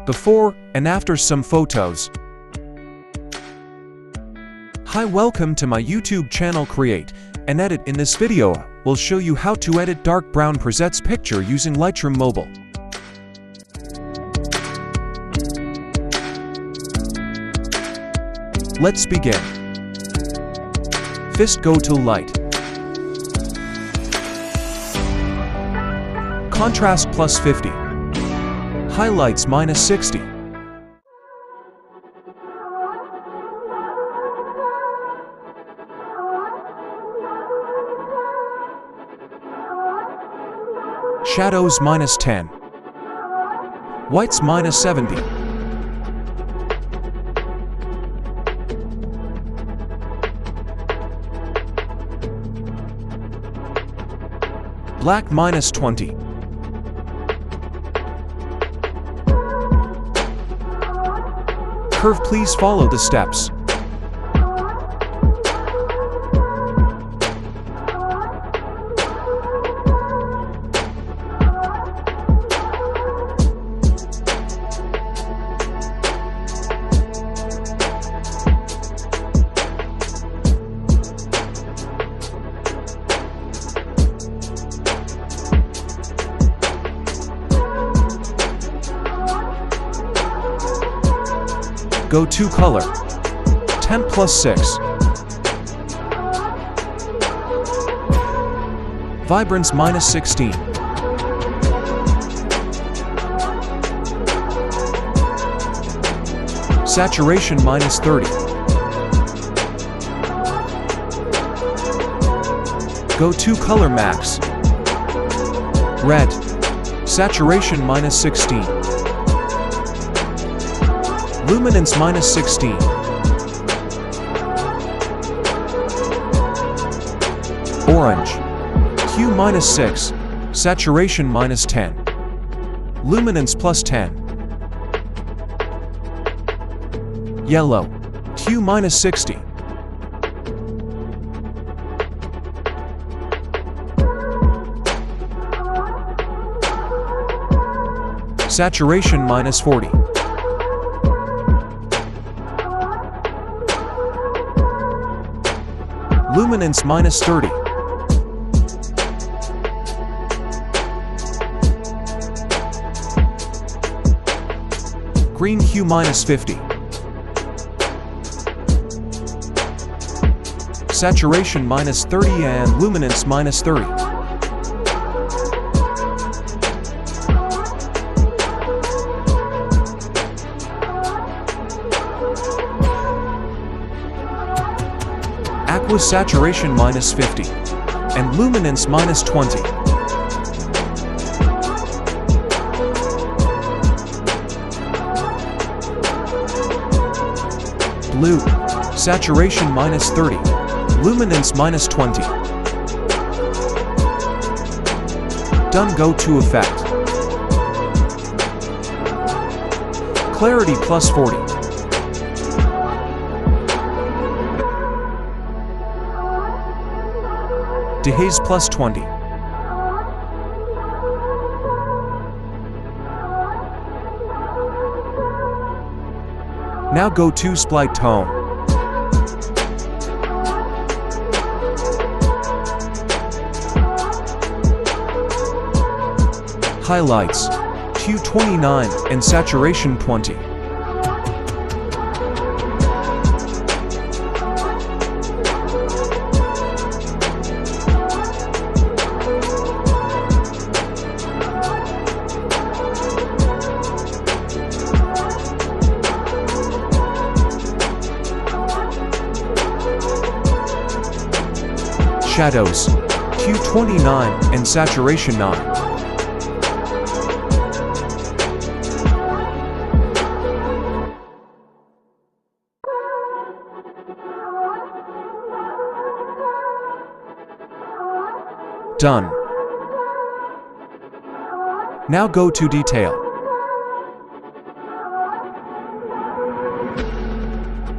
Before and after some photos. Hi, welcome to my YouTube channel Create and Edit. In this video, we'll show you how to edit dark brown presets picture using Lightroom Mobile. Let's begin. First, go to Light. Contrast plus 50. Highlights minus 60. Shadows minus 10. Whites minus 70. Black minus 20. Curve, please follow the steps. Go to Color. 10 plus 6. Vibrance minus 16. Saturation minus 30. Go to Color Max. Red. Saturation minus 16. Luminance minus 16. Orange. Hue minus 6. Saturation minus 10. Luminance plus 10. Yellow. Hue minus 60. Saturation minus 40. Luminance minus 30. Green hue minus 50. Saturation minus 30 and luminance minus 30. Aqua saturation minus 50 and luminance minus 20. Blue saturation minus 30, luminance minus 20. Done. Go to Effect. Clarity plus 40. Dehaze plus 20. Now go to Split Tone. Highlights, hue 29 and saturation 20. Shadows, hue 29 and saturation 9. Done. Now go to Detail.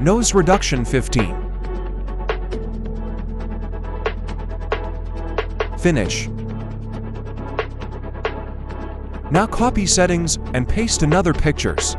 Nose reduction 15. Finish. Now copy settings and paste another pictures.